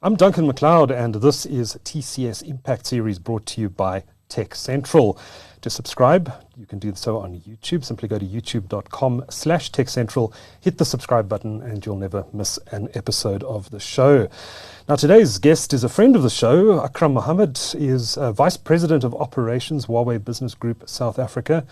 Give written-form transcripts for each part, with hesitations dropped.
I'm Duncan McLeod, and this is TCS Impact Series brought to you by TechCentral. To subscribe, you can do so on YouTube. Simply go to youtube.com/TechCentral, hit the subscribe button, and you'll never miss an episode of the show. Now, today's guest is a friend of the show. Akhram Mohamed is Vice President of Operations, Huawei Business Group, South Africa.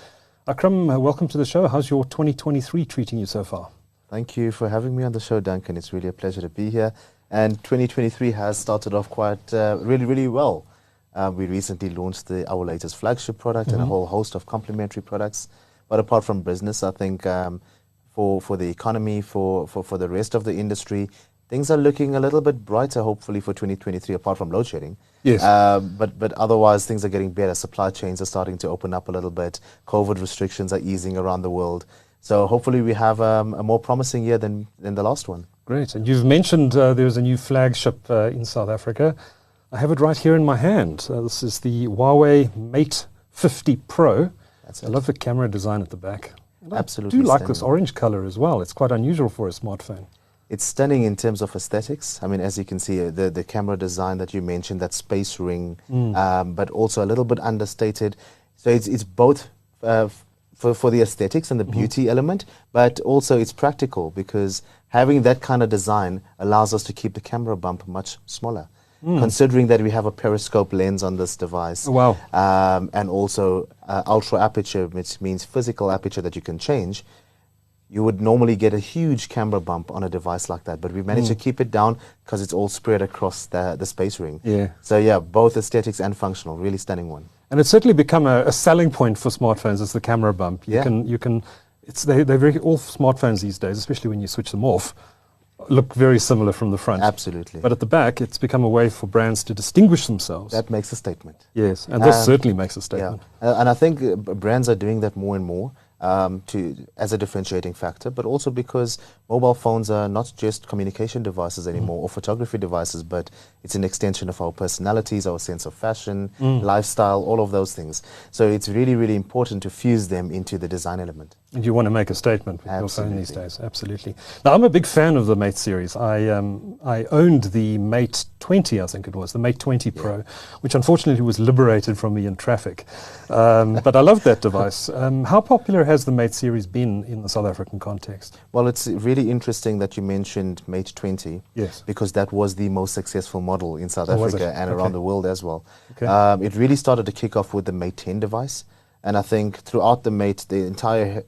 Akhram, welcome to the show. How's your 2023 treating you so far? Thank you for having me on the show, Duncan. It's really a pleasure to be here. And 2023 has started off quite really well. We recently launched our latest flagship product and a whole host of complementary products. But apart from business, I think for the economy, for the rest of the industry, things are looking a little bit brighter, hopefully, for 2023, apart from load shedding. Yes. But otherwise, things are getting better. Supply chains are starting to open up a little bit. COVID restrictions are easing around the world. So hopefully we have a more promising year than the last one. Great. And you've mentioned there's a new flagship in South Africa. I have it right here in my hand. This is the Huawei Mate50 Pro. That's I love the camera design at the back. And Absolutely I do like stunning. this orange color as well. It's quite unusual for a smartphone. It's stunning in terms of aesthetics. I mean, as you can see, the camera design that you mentioned, that space ring, but also a little bit understated. So it's both for the aesthetics and the beauty element, but also it's practical because having that kind of design allows us to keep the camera bump much smaller. Considering that we have a periscope lens on this device, Wow. And also ultra aperture, which means physical aperture that you can change, you would normally get a huge camera bump on a device like that, but we managed to keep it down because it's all spread across the space ring. Yeah. So yeah, both aesthetics and functional, really stunning one. And it's certainly become a selling point for smartphones is the camera bump. They're very, all smartphones these days, especially when you switch them off, look very similar from the front. Absolutely. But at the back, it's become a way for brands to distinguish themselves. That makes a statement. Yes, and this certainly makes a statement. Yeah. And I think brands are doing that more and more as a differentiating factor, but also because mobile phones are not just communication devices anymore or photography devices, but it's an extension of our personalities, our sense of fashion, lifestyle, all of those things. So it's really, really important to fuse them into the design element. And you want to make a statement with your phone these days, absolutely. Now, I'm a big fan of the Mate series. I owned the Mate20, I think it was, the Mate20 Pro, which unfortunately was liberated from me in traffic. But I loved that device. How popular has the Mate series been in the South African context? Well, it's really interesting that you mentioned Mate20, yes, because that was the most successful model in South Africa and around the world as well. Okay. It really started to kick off with the Mate 10 device. And I think throughout the Mate, the entire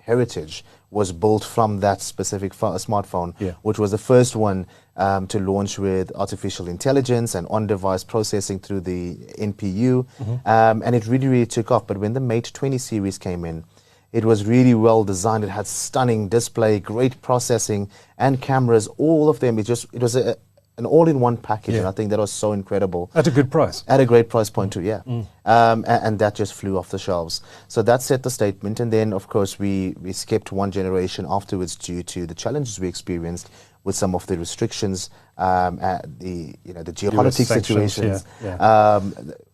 heritage was built from that specific smartphone, which was the first one to launch with artificial intelligence and on-device processing through the NPU. And it really, really took off. But when the Mate 20 series came in, it was really well designed. It had stunning display, great processing, and cameras, all of them. It was an all-in-one package, and I think that was so incredible. At a good price. At a great price point too, yeah. And that just flew off the shelves. So that set the statement, and then, of course, we skipped one generation afterwards due to the challenges we experienced with some of the restrictions, the geopolitical situations.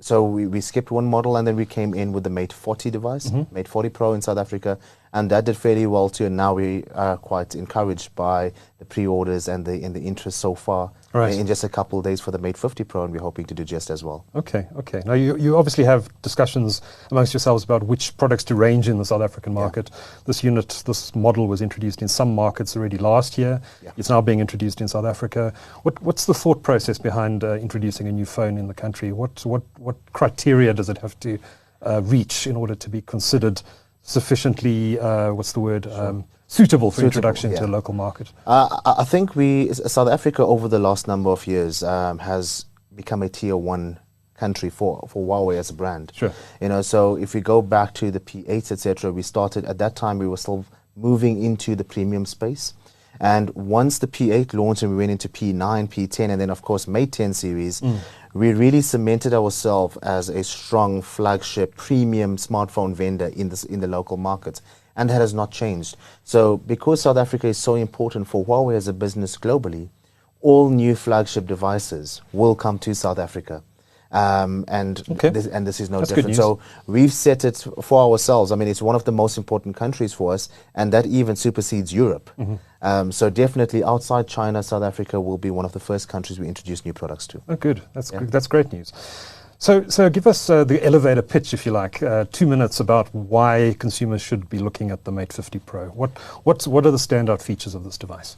So we skipped one model, and then we came in with the Mate50 device, Mate50 Pro in South Africa, and that did fairly well too. And now we are quite encouraged by the pre-orders and the interest so far in just a couple of days for the Mate50 Pro, and we're hoping to do just as well. Okay. Now you obviously have discussions amongst yourselves about which products to range in the South African market. This model was introduced in some markets already last year. It's now being introduced in South Africa. What's the thought process behind introducing a new phone in the country? What criteria does it have to reach in order to be considered sufficiently, suitable for introduction to a local market? I think South Africa over the last number of years has become a tier 1 country for Huawei as a brand. Sure. So if we go back to the P8, etc., we started at that time, we were still moving into the premium space. And once the P8 launched and we went into P9, P10, and then of course Mate 10 series, we really cemented ourselves as a strong flagship premium smartphone vendor in the local market. And that has not changed. So because South Africa is so important for Huawei as a business globally, all new flagship devices will come to South Africa. This is no That's different. So we've set it for ourselves. I mean, it's one of the most important countries for us, and that even supersedes Europe. So definitely outside China, South Africa will be one of the first countries we introduce new products to. Oh, good. That's great news. So give us the elevator pitch, if you like, 2 minutes about why consumers should be looking at the Mate 50 Pro. What are the standout features of this device?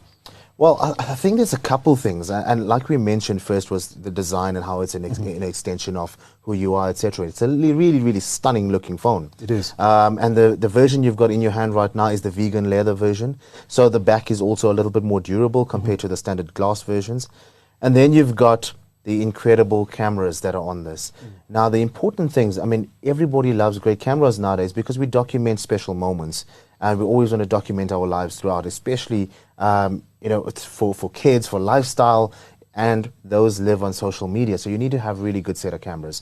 Well, I think there's a couple things, and like we mentioned first was the design and how it's an extension of who you are, etc. It's a really stunning looking phone. It is. And the version you've got in your hand right now is the vegan leather version. So the back is also a little bit more durable compared to the standard glass versions. And then you've got the incredible cameras that are on this. Now, the important things, I mean, everybody loves great cameras nowadays because we document special moments. And we always want to document our lives throughout, especially it's for kids, for lifestyle, and those live on social media. So you need to have really good set of cameras.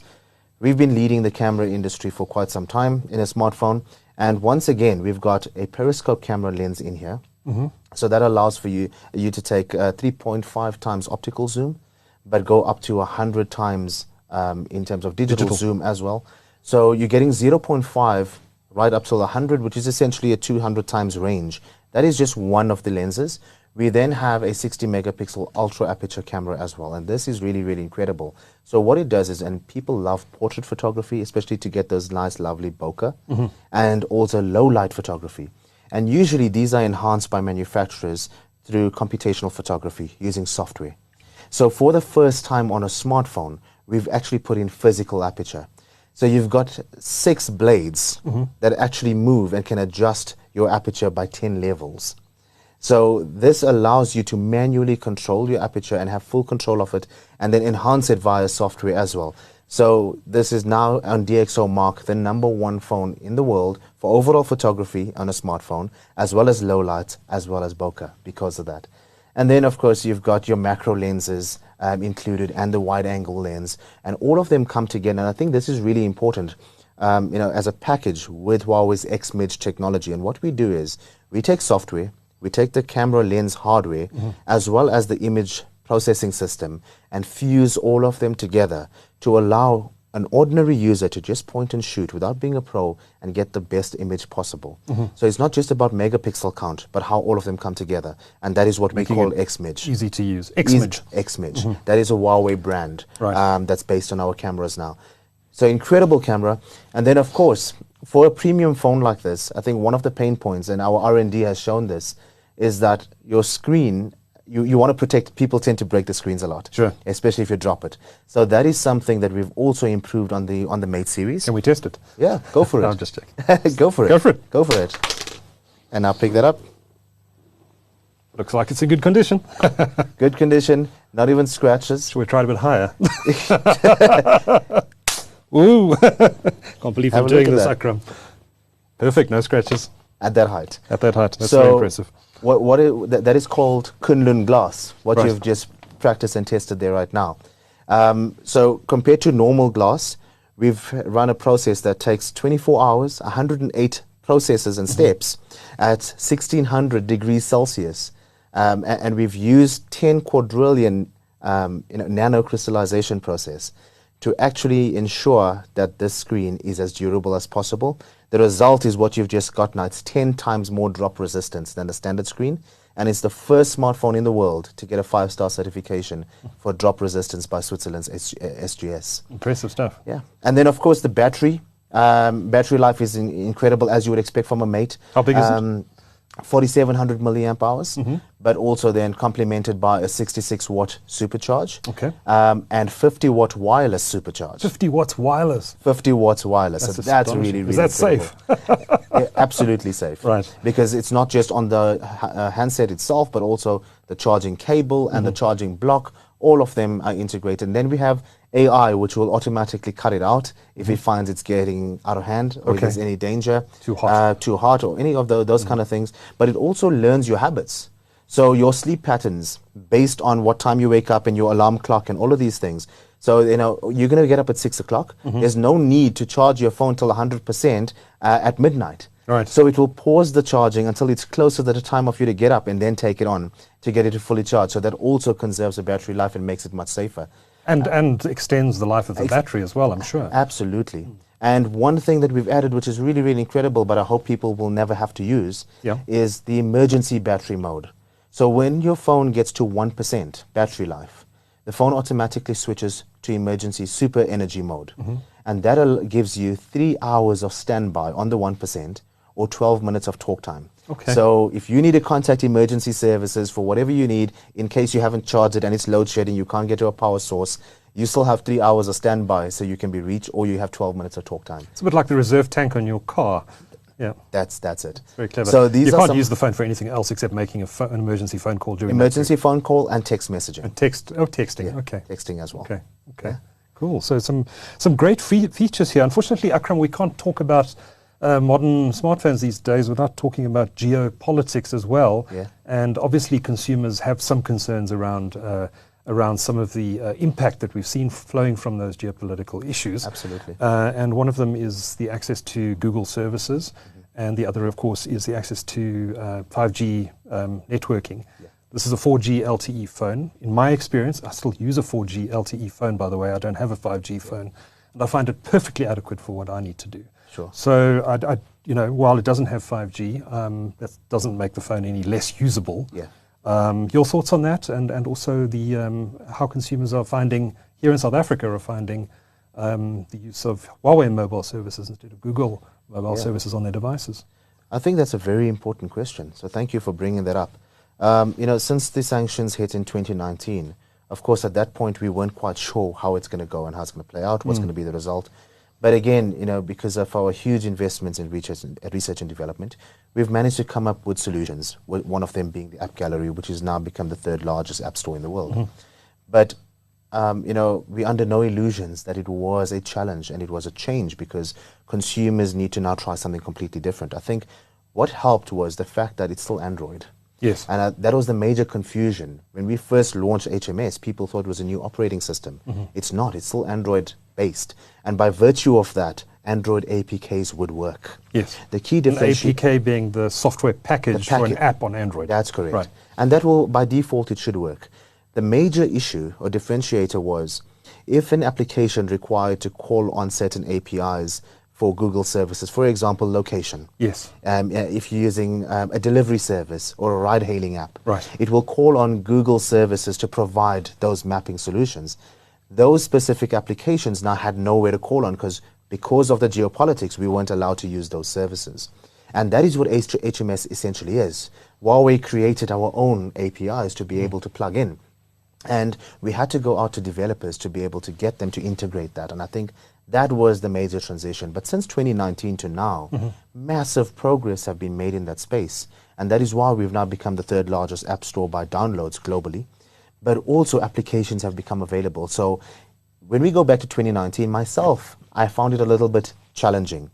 We've been leading the camera industry for quite some time in a smartphone. And once again, we've got a periscope camera lens in here. So that allows for you to take 3.5 times optical zoom, but go up to 100 times in terms of digital zoom as well. So you're getting 0.5 right up to 100, which is essentially a 200 times range. That is just one of the lenses. We then have a 60 megapixel Ultra Aperture camera as well, and this is really incredible. So what it does is, and people love portrait photography, especially to get those nice lovely bokeh, and also low light photography. And usually these are enhanced by manufacturers through computational photography using software. So for the first time on a smartphone, we've actually put in physical aperture. So you've got 6 blades that actually move and can adjust your aperture by 10 levels. So this allows you to manually control your aperture and have full control of it, and then enhance it via software as well. So this is now on DxO Mark, the #1 phone in the world for overall photography on a smartphone, as well as low light, as well as bokeh because of that. And then, of course, you've got your macro lenses included and the wide angle lens, and all of them come together. And I think this is really important, as a package with Huawei's XMAGE technology. And what we do is we take software, we take the camera lens hardware, as well as the image processing system, and fuse all of them together to allow an ordinary user to just point and shoot without being a pro and get the best image possible. So it's not just about megapixel count, but how all of them come together. And that is what we call XMAGE. Easy to use. XMAGE. XMAGE. That is a Huawei brand Right. that's based on our cameras now. So incredible camera. And then, of course, for a premium phone like this, I think one of the pain points, and our R&D has shown this, is that your screen, you want to protect, people tend to break the screens a lot. Sure. Especially if you drop it. So that is something that we've also improved on the Mate series. Can we test it? Yeah, go for it. No, I'm just checking. Go for it. Go for it. Go for it. And now pick that up. Looks like it's in good condition. Good condition, not even scratches. Should we try it a bit higher? Ooh! Can't believe I'm doing this, Akhram. Perfect, no scratches. At that height. At that height, that's very impressive. That is called Kunlun Glass, what Right. you've just practiced and tested there right now. So compared to normal glass, we've run a process that takes 24 hours, 108 processes and steps at 1600 degrees Celsius. And we've used 10 quadrillion nanocrystallization process to actually ensure that this screen is as durable as possible. The result is what you've just got now. It's 10 times more drop resistance than the standard screen. And it's the first smartphone in the world to get a 5-star certification for drop resistance by Switzerland's SGS. Impressive stuff. Yeah. And then, of course, the battery. Battery life is incredible, as you would expect from a Mate. How big is it? 4,700 milliamp hours, but also then complemented by a 66-watt supercharge. Okay. And 50-watt wireless supercharge. 50 watts wireless. 50 watts wireless. That's so that's astonishing. really Is that incredible. safe? Yeah, absolutely safe. Right. Because it's not just on the handset itself, but also the charging cable and the charging block. All of them are integrated. And then we have AI, which will automatically cut it out if it finds it's getting out of hand or if there's any danger. Too hot. Or any of those kind of things. But it also learns your habits. So your sleep patterns based on what time you wake up and your alarm clock and all of these things. So, you're going to get up at 6 o'clock. There's no need to charge your phone till 100% at midnight. Right. So it will pause the charging until it's closer to the time of you to get up and then take it on to get it to fully charge. So that also conserves the battery life and makes it much safer. And extends the life of the battery as well, I'm sure. Absolutely. And one thing that we've added, which is really, really incredible, but I hope people will never have to use, is the emergency battery mode. So when your phone gets to 1% battery life, the phone automatically switches to emergency super energy mode. And that gives you 3 hours of standby on the 1% or 12 minutes of talk time. Okay. So if you need to contact emergency services for whatever you need, in case you haven't charged it and it's load shedding, you can't get to a power source, you still have 3 hours of standby so you can be reached, or you have 12 minutes of talk time. It's a bit like the reserve tank on your car. Yeah, that's it. It's very clever. So these you can't use the phone for anything else except making an emergency phone call during emergency phone call and text messaging. And texting. Yeah, okay. Texting as well. Okay. Yeah. Cool. So some great features here. Unfortunately, Akhram, we can't talk about modern smartphones these days without talking about geopolitics as well. Yeah. And obviously, consumers have some concerns around some of the impact that we've seen flowing from those geopolitical issues. Absolutely. And one of them is the access to Google services, and the other, of course, is the access to 5G networking. Yeah. This is a 4G LTE phone. In my experience, I still use a 4G LTE phone, by the way. I don't have a 5G phone, and I find it perfectly adequate for what I need to do. Sure. So, while it doesn't have 5G, that doesn't make the phone any less usable. Yeah. Your thoughts on that, and also the how consumers are finding here in South Africa the use of Huawei mobile services instead of Google mobile services on their devices? I think that's a very important question. So thank you for bringing that up. Since the sanctions hit in 2019, of course, at that point we weren't quite sure how it's going to go and how it's going to play out, what's going to be the result. But again, because of our huge investments in research and development, we've managed to come up with solutions, one of them being the AppGallery, which has now become the third largest app store in the world. But, we're under no illusions that it was a challenge and it was a change, because consumers need to now try something completely different. I think what helped was the fact that it's still Android. Yes. And that was the major confusion. When we first launched HMS, people thought it was a new operating system. It's not. It's still Android-based. And by virtue of that, Android APKs would work. Yes. The key differentiation... APK being the software package for an app on Android. That's correct. Right. And that will, by default, it should work. The major issue or differentiator was if an application required to call on certain APIs for Google services, for example, location. Yes. If you're using a delivery service or a ride-hailing app, right, it will call on Google services to provide those mapping solutions. Those specific applications now had nowhere to call on because of the geopolitics, we weren't allowed to use those services. And that is what HMS essentially is. Huawei created our own APIs to be able to plug in. And we had to go out to developers to be able to get them to integrate that. And I think that was the major transition. But since 2019 to now, massive progress have been made in that space. And that is why we've now become the third largest app store by downloads globally. But also applications have become available. So when we go back to 2019, myself, I found it a little bit challenging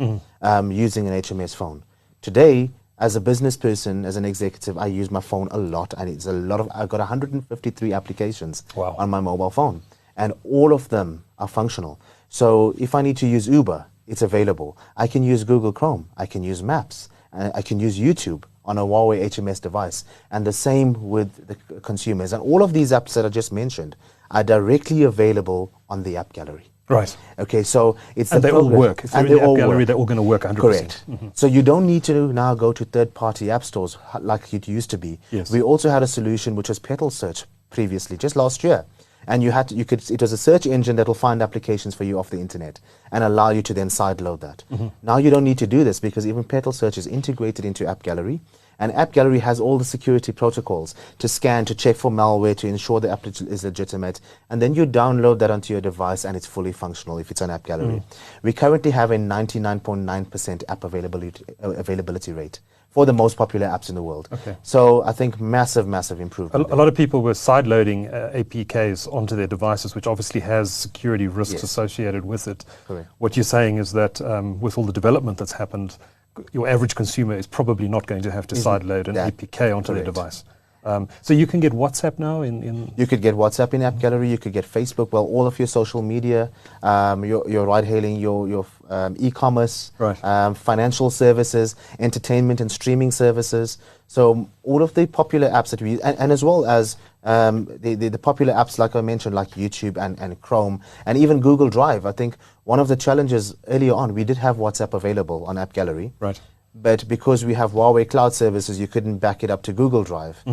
using an HMS phone. Today, as a business person, as an executive, I use my phone a lot, and it's a lot of, I've got 153 applications on my mobile phone, and all of them are functional. So if I need to use Uber, it's available. I can use Google Chrome, I can use Maps, I can use YouTube on a Huawei HMS device, and the same with the consumers. And all of these apps that I just mentioned are directly available on the AppGallery. Right. Okay, so it's and the they all work. If they're in the AppGallery, they're all going to work 100%. Correct. So you don't need to now go to third-party app stores like it used to be. Yes. We also had a solution which was Petal Search previously, just last year, and it was a search engine that will find applications for you off the internet and allow you to then sideload that. Now you don't need to do this because even Petal Search is integrated into AppGallery. And AppGallery has all the security protocols to scan, to check for malware, to ensure the app is legitimate. And then you download that onto your device and it's fully functional if it's on AppGallery. We currently have a 99.9% app availability rate for the most popular apps in the world. Okay. So I think massive, massive improvement. A lot of people were sideloading APKs onto their devices, which obviously has security risks associated with it. Correct. What you're saying is that with all the development that's happened, your average consumer is probably not going to have to sideload an APK onto their device. So you can get WhatsApp now in... You could get WhatsApp in AppGallery, you could get Facebook, well, all of your social media, your ride-hailing, your e-commerce, right. financial services, entertainment and streaming services. So all of the popular apps that we use, and as well as the popular apps like I mentioned, like YouTube and Chrome, and even Google Drive. I think one of the challenges earlier on, we did have WhatsApp available on AppGallery. Right. But because we have Huawei cloud services, you couldn't back it up to Google Drive.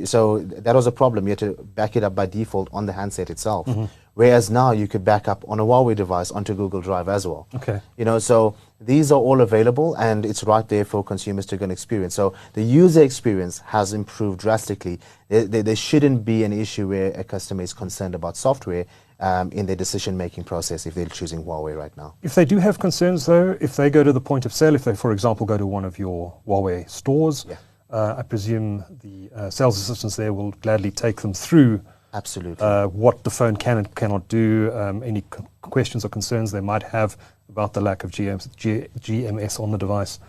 So that was a problem. You had to back it up by default on the handset itself. Whereas now you could back up on a Huawei device onto Google Drive as well. Okay. So these are all available, and it's right there for consumers to go and experience. So the user experience has improved drastically. There shouldn't be an issue where a customer is concerned about software in their decision-making process if they're choosing Huawei right now. If they do have concerns, though, if they go to the point of sale, if they, for example, go to one of your Huawei stores, I presume the sales assistants there will gladly take them through absolutely what the phone can and cannot do, any questions or concerns they might have about the lack of GMS on the device,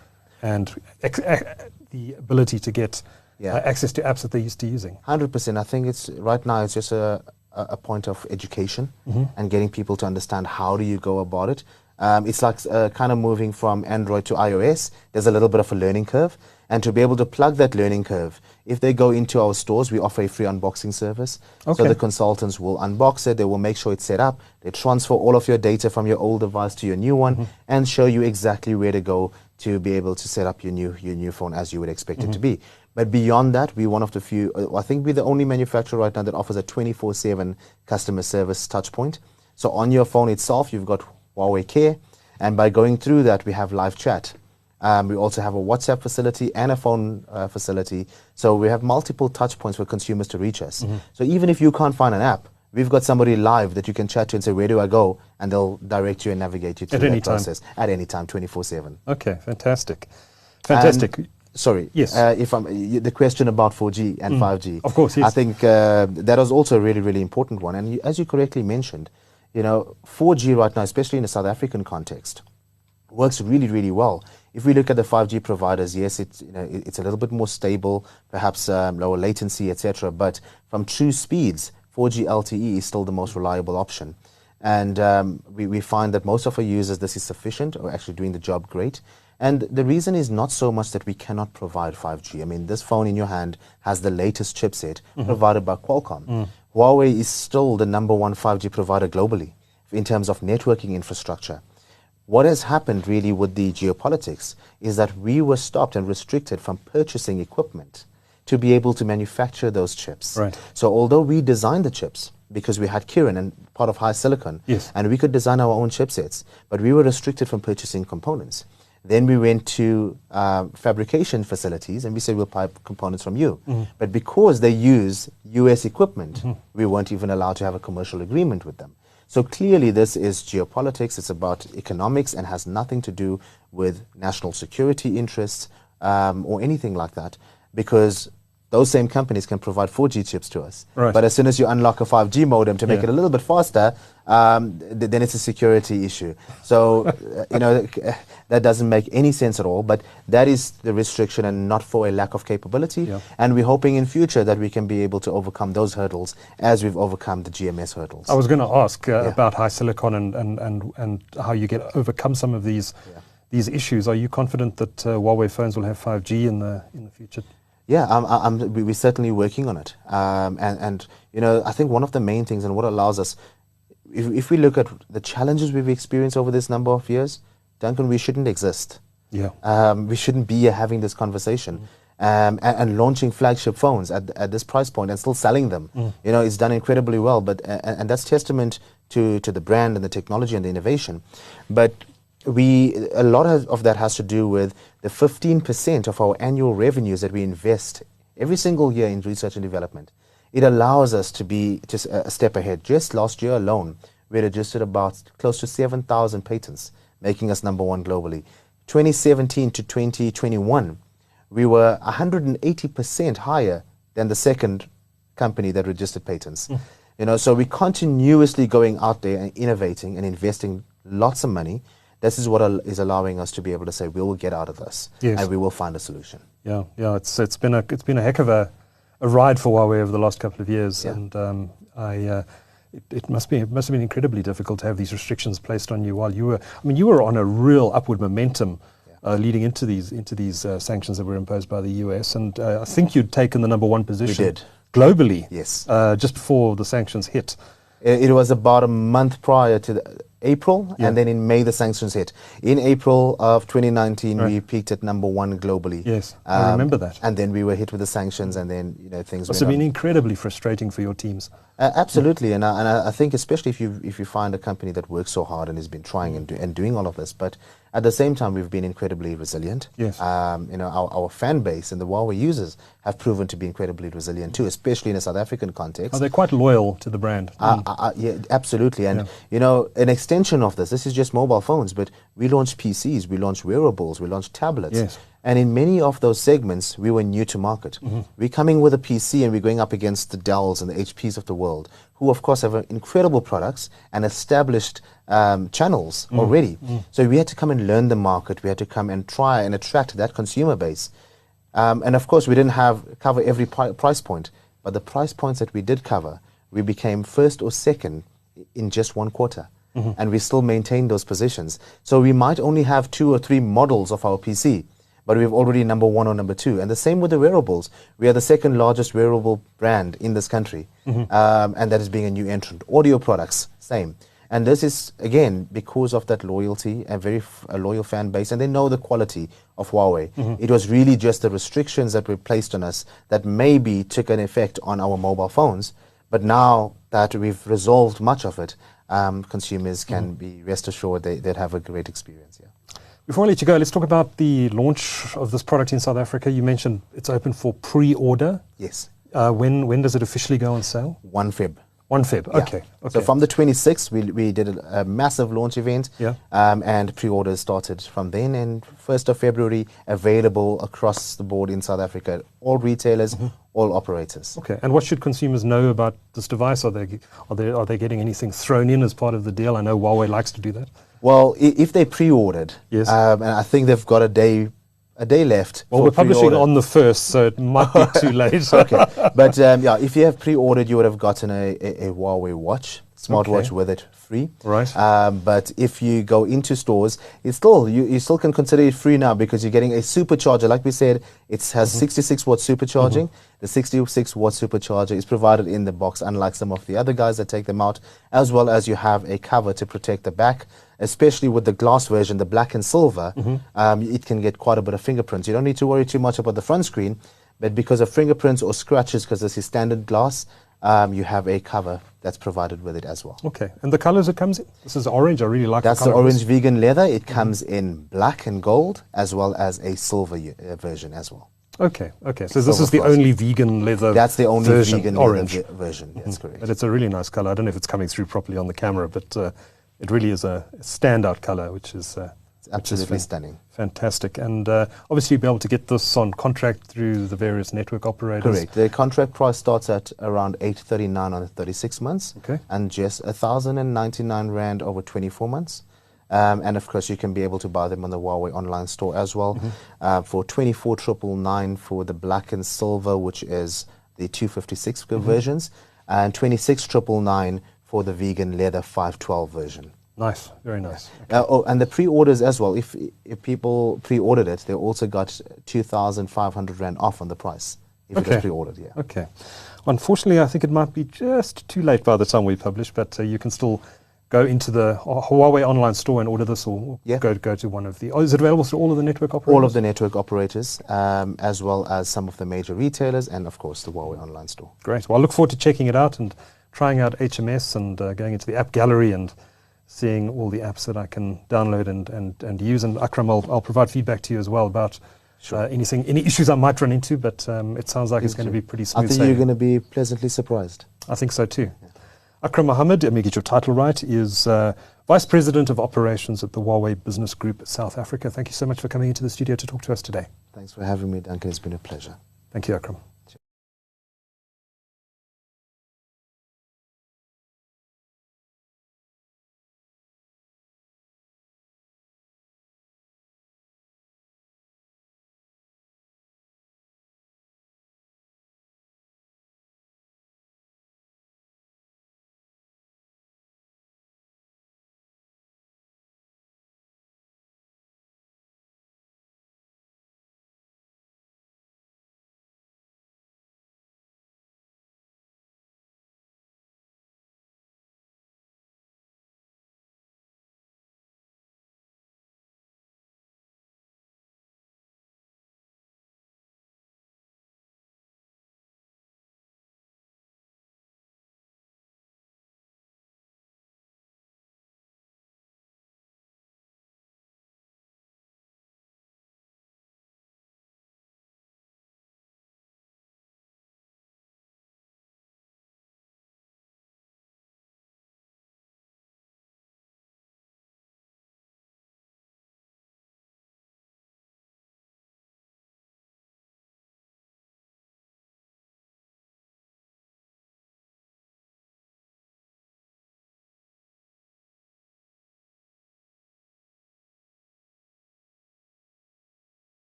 and the ability to get access to apps that they're used to using. 100%. I think right now it's just a point of education and getting people to understand how do you go about it. It's like kind of moving from Android to iOS. There's a little bit of a learning curve. And to be able to plug that learning curve, if they go into our stores, we offer a free unboxing service. Okay. So the consultants will unbox it, they will make sure it's set up, they transfer all of your data from your old device to your new one and show you exactly where to go to be able to set up your new phone as you would expect it to be. But beyond that, we're one of the few, I think we're the only manufacturer right now that offers a 24/7 customer service touch point. So on your phone itself, you've got Huawei Care, and by going through that, we have live chat. We also have a WhatsApp facility and a phone facility. So we have multiple touch points for consumers to reach us. So even if you can't find an app, we've got somebody live that you can chat to and say, where do I go? And they'll direct you and navigate you through that process at any time, 24/7. Okay, fantastic. Fantastic. Sorry. Yes. The question about 4G and 5G. Of course, yes. I think that was also a really, really important one. And as you correctly mentioned, 4G right now, especially in the South African context, works really, really well. If we look at the 5G providers, yes, it's a little bit more stable, perhaps lower latency, etc. But from true speeds, 4G LTE is still the most reliable option. And we find that most of our users, this is sufficient, or actually doing the job great. And the reason is not so much that we cannot provide 5G. I mean, this phone in your hand has the latest chipset provided by Qualcomm. Huawei is still the #1 5G provider globally in terms of networking infrastructure. What has happened really with the geopolitics is that we were stopped and restricted from purchasing equipment to be able to manufacture those chips. Right. So although we designed the chips because we had Kirin and part of HiSilicon, and we could design our own chipsets, but we were restricted from purchasing components. Then we went to fabrication facilities and we said, we'll buy components from you. But because they use US equipment, we weren't even allowed to have a commercial agreement with them. So clearly this is geopolitics, it's about economics and has nothing to do with national security interests or anything like that, because those same companies can provide 4G chips to us. Right. But as soon as you unlock a 5G modem to make it a little bit faster, then it's a security issue. So, that doesn't make any sense at all, but that is the restriction and not for a lack of capability. Yeah. And we're hoping in future that we can be able to overcome those hurdles as we've overcome the GMS hurdles. I was going to ask about HiSilicon and how you overcome some of these issues. Are you confident that Huawei phones will have 5G in the future? Yeah, we're certainly working on it. And I think one of the main things and what allows us, if we look at the challenges we've experienced over this number of years, Duncan, we shouldn't exist. Yeah. We shouldn't be here having this conversation. And launching flagship phones at this price point and still selling them. It's done incredibly well, but and that's testament to the brand and the technology and the innovation. But a lot of that has to do with the 15% of our annual revenues that we invest every single year in research and development. It allows us to be just a step ahead. Just last year alone, we registered about close to 7,000 patents, making us #1 globally. 2017 to 2021, we were 180% higher than the second company that registered patents. So we're continuously going out there and innovating and investing lots of money. This is what is allowing us to be able to say we will get out of this, and we will find a solution. Yeah. It's been a heck of a ride for Huawei over the last couple of years, and It must have been incredibly difficult to have these restrictions placed on you while you were on a real upward momentum leading into these sanctions that were imposed by the US, and I think you'd taken the #1 position. We did. Globally. Yes. Just before the sanctions hit. It was about a month prior to April, and then in May the sanctions hit. In April of 2019, we peaked at #1 globally. Yes, I remember that. And then we were hit with the sanctions, and then things. Must have been incredibly frustrating for your teams. Absolutely, and I think especially if you find a company that works so hard and has been trying and doing all of this, but at the same time we've been incredibly resilient. Yes. Our fan base and the Huawei users have proven to be incredibly resilient too, especially in a South African context. Oh, they're quite loyal to the brand. Yeah, absolutely, and an extension of this is just mobile phones, but we launched PCs, we launched wearables, we launched tablets. Yes. And in many of those segments, we were new to market. We're coming with a PC and we're going up against the Dells and the HPs of the world, who of course have incredible products and established channels already. So we had to come and learn the market. We had to come and try and attract that consumer base. And of course, we didn't cover every price point, but the price points that we did cover, we became first or second in just 1 quarter. And we still maintained those positions. So we might only have 2 or 3 models of our PC, but we've already #1 or #2. And the same with the wearables. We are the second largest wearable brand in this country, and that is being a new entrant. Audio products, same. And this is, again, because of that loyalty, a loyal fan base, and they know the quality of Huawei. It was really just the restrictions that were placed on us that maybe took an effect on our mobile phones, but now that we've resolved much of it, consumers can be rest assured they'd have a great experience. Yeah. Before I let you go, let's talk about the launch of this product in South Africa. You mentioned it's open for pre-order. Yes. When does it officially go on sale? 1 Feb. 1 Feb, Yeah. okay. So from the 26th, we did a massive launch event, and pre-orders started from then, and 1st of February, available across the board in South Africa, all retailers, all operators. Okay, and what should consumers know about this device? Are they getting anything thrown in as part of the deal? I know Huawei likes to do that. Well, if they pre-ordered, yes. And I think they've got a day left. Well, we're publishing on the 1st, so it might be too late. Okay, but if you have pre-ordered, you would have gotten a Huawei watch, smartwatch with it free. Right. But if you go into stores, it's still you still can consider it free now because you're getting a supercharger. Like we said, it has 66 watt supercharging. The 66 watt supercharger is provided in the box, unlike some of the other guys that take them out, as well as you have a cover to protect the back. Especially with the glass version, the black and silver, it can get quite a bit of fingerprints. You don't need to worry too much about the front screen, but because of fingerprints or scratches, because this is standard glass, you have a cover that's provided with it as well. Okay, and the colors it comes in? This is orange. I really like that's the color. The orange vegan leather. It comes in black and gold, as well as a silver version as well. Okay. So this is the only vegan leather. That's the only version, vegan orange leather version. That's correct. But it's a really nice color. I don't know if it's coming through properly on the camera, but it really is a standout color, which is absolutely stunning. Fantastic. And obviously you'll be able to get this on contract through the various network operators. Correct. The contract price starts at around 839 on 36 months, and just 1,099 Rand over 24 months. And of course, you can be able to buy them on the Huawei online store as well, for 24,999 for the black and silver, which is the 256 versions, and 26,999 for the vegan leather 512 version. Nice, very nice. And the pre-orders as well. If people pre-ordered it, they also got 2,500 Rand off on the price if it was pre-ordered. Yeah. Okay. Unfortunately, I think it might be just too late by the time we publish, but you can still go into the Huawei online store and order this, or go to one of the. Oh, is it available to all of the network operators? All of the network operators, as well as some of the major retailers, and of course the Huawei online store. Great. Well, I look forward to checking it out and trying out HMS and going into the AppGallery and seeing all the apps that I can download and use. And Akhram, I'll provide feedback to you as well about any issues I might run into, but it sounds like it's going to be pretty smooth. I think you're going to be pleasantly surprised. I think so too. Yeah. Akhram Mohamed, let me get your title right, is Vice President of Operations at the Huawei Business Group South Africa. Thank you so much for coming into the studio to talk to us today. Thanks for having me, Duncan. It's been a pleasure. Thank you, Akhram.